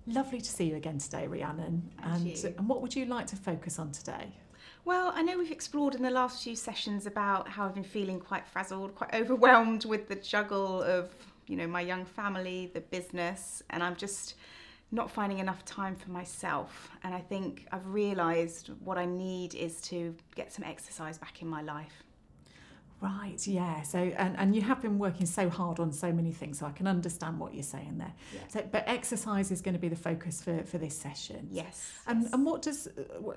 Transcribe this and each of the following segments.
Lovely to see you again today, Rhiannon. And what would you like to focus on today? Well, I know we've explored in the last few sessions about how I've been feeling quite frazzled, quite overwhelmed with the juggle of, my young family, the business, and I'm just not finding enough time for myself. And I think I've realised what I need is to get some exercise back in my life. Right, yeah. So, and you have been working so hard on so many things, so I can understand what you're saying there. Yeah. So, but exercise is going to be the focus for this session. Yes. And what does,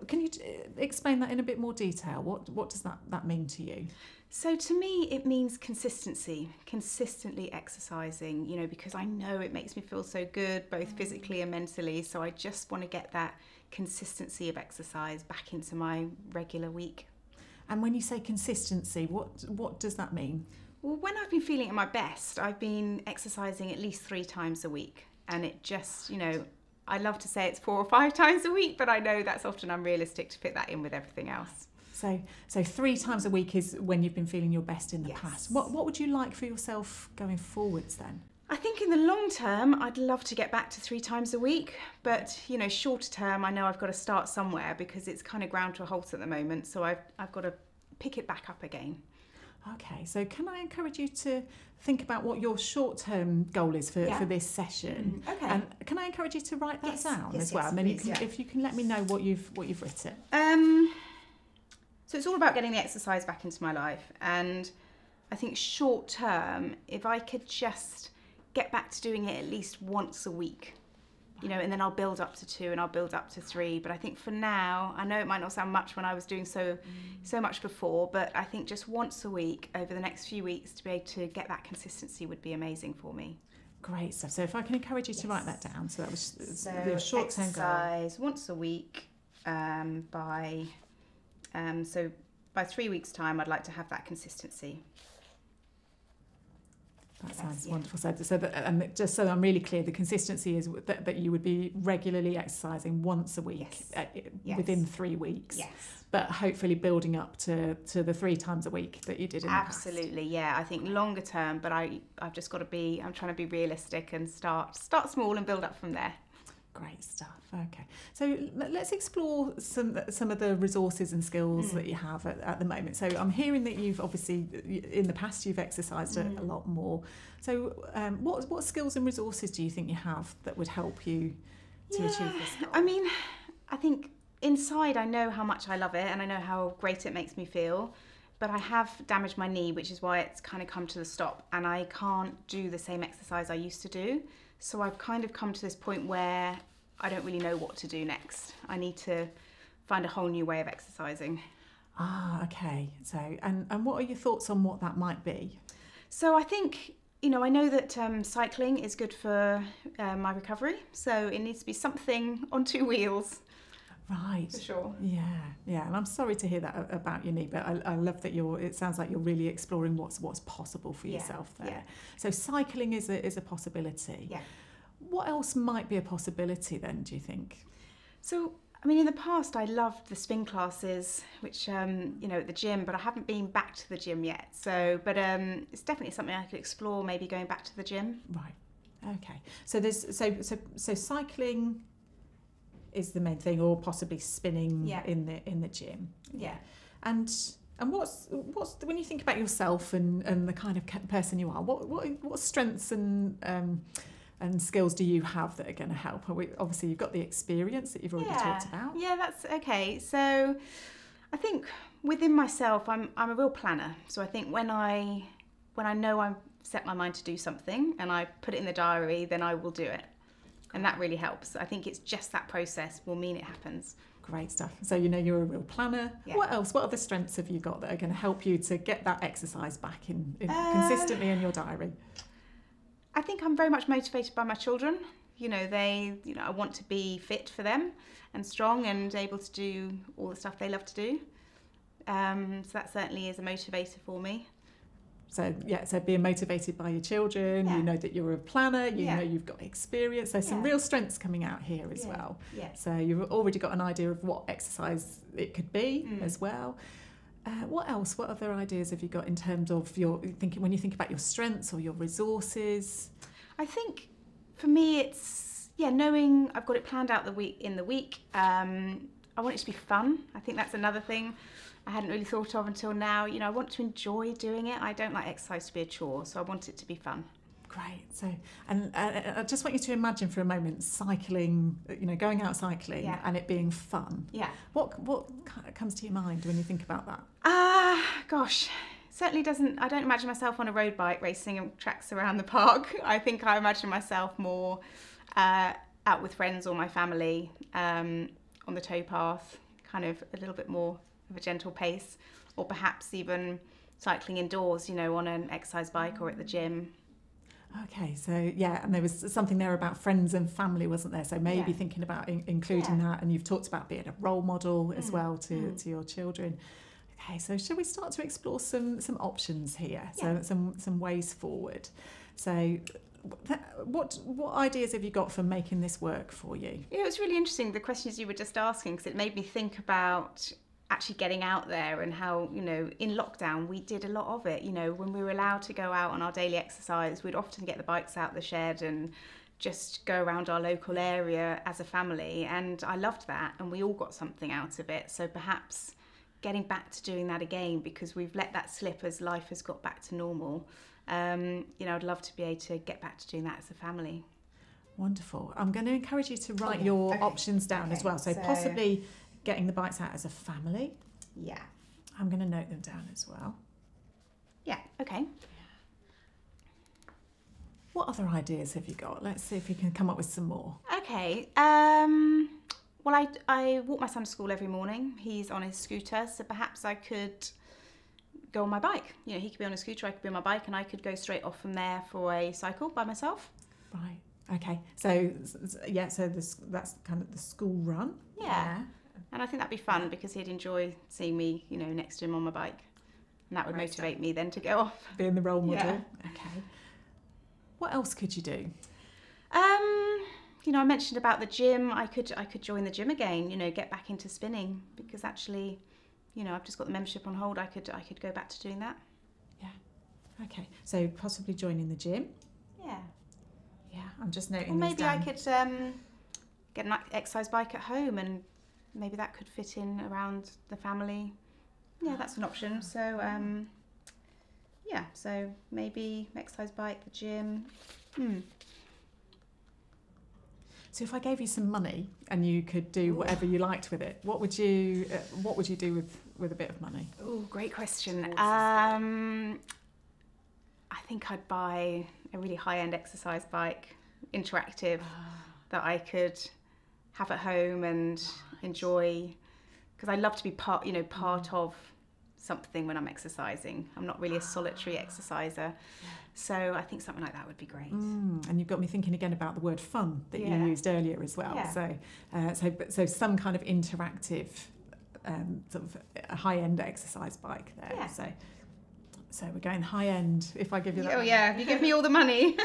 can you explain that in a bit more detail? What does that mean to you? So to me, it means consistency, consistently exercising, because I know it makes me feel so good, both physically and mentally. So I just want to get that consistency of exercise back into my regular week. And when you say consistency, what does that mean? Well, when I've been feeling at my best, I've been exercising at least 3 times a week. And it just, I love to say it's 4 or 5 times a week, but I know that's often unrealistic to fit that in with everything else. So 3 times a week is when you've been feeling your best in the past. What would you like for yourself going forwards then? I think in the long term, I'd love to get back to 3 times a week. But, shorter term, I know I've got to start somewhere because it's kind of ground to a halt at the moment. So I've got to pick it back up again. Okay, so can I encourage you to think about what your short-term goal is for this session? Okay. And can I encourage you to write that down as well? Yes, And then if you can let me know what you've written. So it's all about getting the exercise back into my life. And I think short term, if I could just get back to doing it at least once a week, and then I'll build up to 2 and I'll build up to 3. But I think for now, I know it might not sound much when I was doing so much before, but I think just once a week over the next few weeks to be able to get that consistency would be amazing for me. Great stuff. So if I can encourage you to write that down. So that was your short-term goal. Exercise once a week by 3 weeks' time, I'd like to have that consistency. That sounds wonderful. So that, and just so I'm really clear, the consistency is that you would be regularly exercising once a week within 3 weeks. Yes. But hopefully building up to the 3 times a week that you did in the past. Absolutely, yeah. I think longer term, but I've just got to I'm trying to be realistic and start small and build up from there. Great stuff. Okay, so let's explore some of the resources and skills that you have at the moment. So I'm hearing that you've obviously in the past you've exercised a lot more. So what skills and resources do you think you have that would help you to achieve this goal? I mean, I think inside I know how much I love it and I know how great it makes me feel. But I have damaged my knee, which is why it's kind of come to the stop, and I can't do the same exercise I used to do. So I've kind of come to this point where I don't really know what to do next. I need to find a whole new way of exercising. Ah, okay. So, and what are your thoughts on what that might be? So I think, I know that cycling is good for my recovery. So it needs to be something on 2 wheels. Right. For sure. Yeah. And I'm sorry to hear that about your knee, but I love that it sounds like you're really exploring what's possible for yourself there. Yeah. So cycling is a possibility. Yeah. What else might be a possibility then, do you think? So, I mean, in the past, I loved the spin classes, which, at the gym, but I haven't been back to the gym yet. So, but it's definitely something I could explore, maybe going back to the gym. Right. Okay. So so cycling is the main thing, or possibly spinning in the gym. Yeah. And what's when you think about yourself and the kind of person you are, what strengths and skills do you have that are going to help? Obviously, you've got the experience that you've already talked about. Yeah, that's okay. So I think within myself, I'm a real planner. So I think when I know I've set my mind to do something and I put it in the diary, then I will do it. And that really helps. I think it's just that process will mean it happens. Great stuff. So you're a real planner. Yeah. What else? What other strengths have you got that are going to help you to get that exercise back in consistently in your diary? I think I'm very much motivated by my children. I want to be fit for them and strong and able to do all the stuff they love to do. So that certainly is a motivator for me. So being motivated by your children, you know that you're a planner, you know you've got experience. There's some real strengths coming out here as well. Yeah. So you've already got an idea of what exercise it could be as well. What else? What other ideas have you got in terms of your thinking when you think about your strengths or your resources? I think for me it's yeah, knowing I've got it planned out in the week. I want it to be fun. I think that's another thing I hadn't really thought of until now. You know, I want to enjoy doing it. I don't like exercise to be a chore, so I want it to be fun. Great. So, and I just want you to imagine for a moment cycling, you know, going out cycling and it being fun. Yeah. What comes to your mind when you think about that? Gosh, certainly doesn't. I don't imagine myself on a road bike racing tracks around the park. I think I imagine myself more out with friends or my family on the towpath, kind of a little bit more of a gentle pace, or perhaps even cycling indoors, you know, on an exercise bike or at the gym. Okay, so yeah, and there was something there about friends and family, wasn't there? So maybe thinking about including that, and you've talked about being a role model as well to your children. Okay, so shall we start to explore some options here? So some ways forward. So what ideas have you got for making this work for you? Yeah, it was really interesting, the questions you were just asking, because it made me think about actually getting out there and how, you know, in lockdown we did a lot of it. You know, when we were allowed to go out on our daily exercise, we'd often get the bikes out the shed and just go around our local area as a family, and I loved that, and we all got something out of it. So perhaps getting back to doing that again, because we've let that slip as life has got back to normal. You know, I'd love to be able to get back to doing that as a family. Wonderful. I'm going to encourage you to write your options down as well. So possibly getting the bikes out as a family. Yeah. I'm going to note them down as well. Yeah, okay. What other ideas have you got? Let's see if you can come up with some more. Okay. Well, I walk my son to school every morning. He's on his scooter, so perhaps I could go on my bike. You know, he could be on a scooter, I could be on my bike, and I could go straight off from there for a cycle by myself. Right. Okay. So yeah, so that's kind of the school run. Yeah. And I think that'd be fun because he'd enjoy seeing me, you know, next to him on my bike. And that would motivate me then to go off. Being the role model. Yeah. Okay. What else could you do? You know, I mentioned about the gym. I could join the gym again, you know, get back into spinning, because actually, you know, I've just got the membership on hold. I could go back to doing that. Yeah. Okay. So possibly joining the gym. Yeah. Yeah, I'm just noting Or maybe these down. I could get an exercise bike at home, and maybe that could fit in around the family. Yeah, that's an option. So, yeah, so maybe exercise bike, the gym. So if I gave you some money and you could do whatever you liked with it, what would you do with a bit of money? Oh, great question. I think I'd buy a really high-end exercise bike, interactive, that I could have at home and enjoy, because I love to be part of something when I'm exercising. I'm not really a solitary exerciser, so I think something like that would be great. And you've got me thinking again about the word fun that you used earlier as well. Yeah. So some kind of interactive, sort of a high-end exercise bike there. Yeah. So we're going high-end. If I give you that. Oh yeah, if you give me all the money.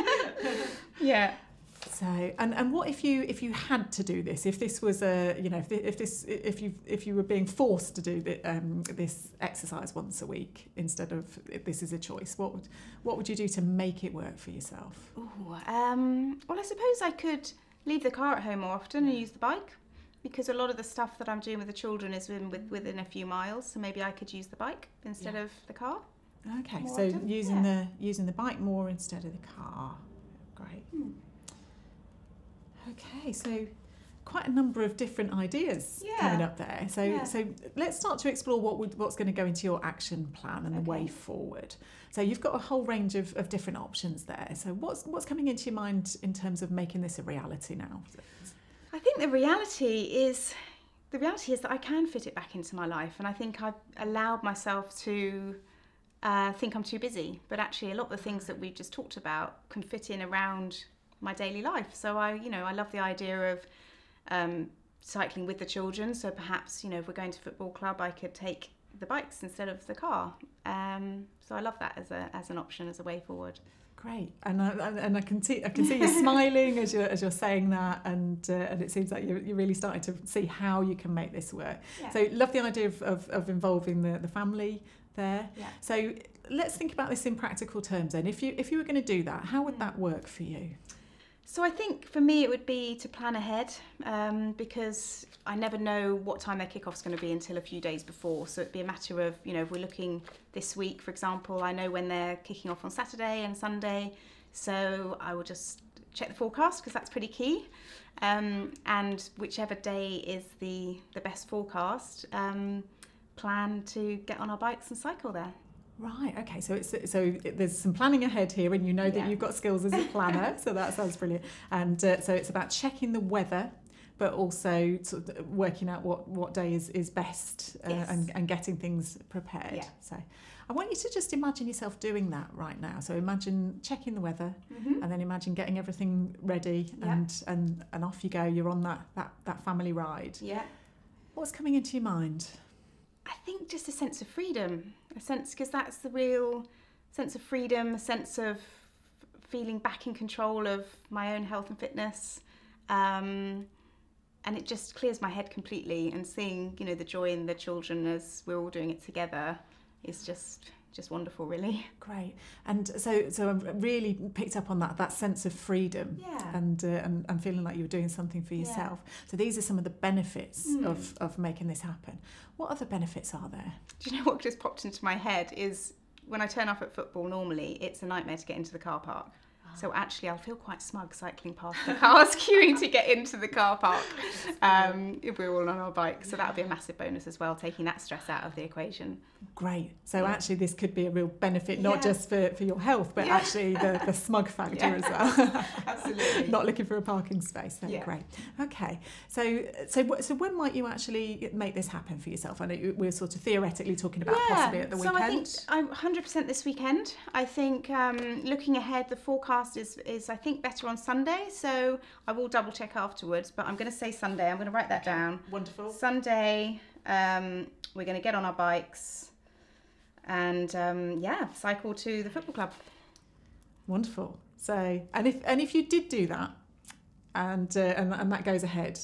Yeah. So and what if you had to do this? If this was if you were being forced to do this exercise once a week instead of this is a choice, what would you do to make it work for yourself? Well, I suppose I could leave the car at home more often and use the bike, because a lot of the stuff that I'm doing with the children is within a few miles. So maybe I could use the bike instead of the car. Okay, so often. using the bike more instead of the car. Great. Okay, so quite a number of different ideas coming up there. So let's start to explore what's going to go into your action plan and the way forward. So you've got a whole range of different options there. So what's coming into your mind in terms of making this a reality now? I think the reality is that I can fit it back into my life, and I think I've allowed myself to think I'm too busy, but actually a lot of the things that we've just talked about can fit in around my daily life. So I love the idea of cycling with the children. So perhaps, if we're going to football club, I could take the bikes instead of the car. So I love that as an option, as a way forward. Great, and I can see you smiling as you're saying that, and it seems like you're really starting to see how you can make this work. Yeah. So love the idea of involving the family there. Yeah. So let's think about this in practical terms then. If you were going to do that, how would that work for you? So I think for me it would be to plan ahead, because I never know what time their kickoff's going to be until a few days before. So it'd be a matter of, you know, if we're looking this week, for example, I know when they're kicking off on Saturday and Sunday. So I will just check the forecast because that's pretty key. And whichever day is the best forecast, plan to get on our bikes and cycle there. Right, okay, so there's some planning ahead here, and you know that you've got skills as a planner, so that sounds brilliant. And so it's about checking the weather, but also sort of working out what day is best, and getting things prepared. Yeah. So I want you to just imagine yourself doing that right now. So imagine checking the weather, and then imagine getting everything ready, and off you go. You're on that family ride. Yeah. What's coming into your mind? I think just a sense of freedom, because that's the real sense of freedom, a sense of feeling back in control of my own health and fitness, and it just clears my head completely. And seeing, you know, the joy in the children as we're all doing it together is just wonderful, really. Great. And so I've really picked up on that sense of freedom, and feeling like you were doing something for yourself. Yeah. So these are some of the benefits of making this happen. What other benefits are there? Do you know what just popped into my head is when I turn up at football, normally it's a nightmare to get into the car park. So actually I'll feel quite smug cycling past the cars queuing to get into the car park, if we're all on our bikes. So that would be a massive bonus as well, taking that stress out of the equation. Great. So actually this could be a real benefit, not just for your health, but actually the smug factor as well. Absolutely. Not looking for a parking space. Great. Okay. So when might you actually make this happen for yourself? I know we're sort of theoretically talking about possibly at the weekend. So I think I'm 100% this weekend. I think looking ahead, the forecast is I think better on Sunday, so I will double check afterwards, but I'm going to say Sunday. I'm going to write that down. Wonderful. Sunday, we're going to get on our bikes and cycle to the football club. Wonderful. So and if you did do that and that goes ahead,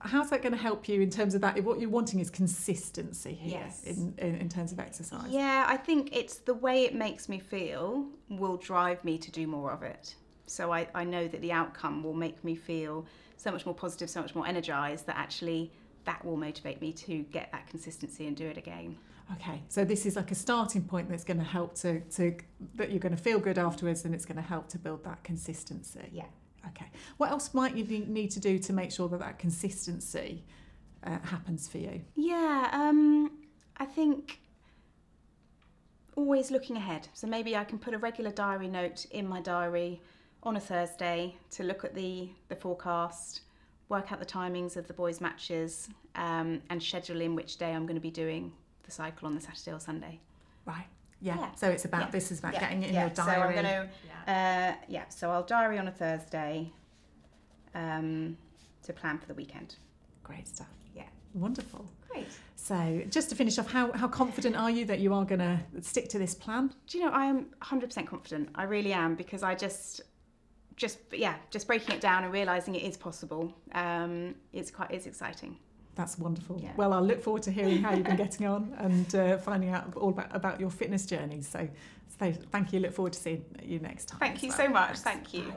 how's that going to help you in terms of that? What you're wanting is consistency here in terms of exercise. Yeah, I think it's the way it makes me feel will drive me to do more of it. So I know that the outcome will make me feel so much more positive, so much more energised, that actually that will motivate me to get that consistency and do it again. Okay, so this is like a starting point that's going to help to that you're going to feel good afterwards, and it's going to help to build that consistency. Yeah. Okay. What else might you need to do to make sure that consistency happens for you? Yeah, I think always looking ahead. So maybe I can put a regular diary note in my diary on a Thursday to look at the forecast, work out the timings of the boys' matches, and schedule in which day I'm going to be doing the cycle on the Saturday or Sunday. Right. Yeah. So it's about this is about getting it in your diary. So I'm going to so I'll diary on a Thursday to plan for the weekend. Great stuff. Yeah. Wonderful. Great. So just to finish off, how confident are you that you are going to stick to this plan? Do you know, I am 100% confident. I really am, because I just breaking it down and realising it is possible. It's exciting. That's wonderful. Yeah. Well, I'll look forward to hearing how you've been getting on and finding out all about your fitness journey. So thank you. Look forward to seeing you next time. Thank you so much. Thank you.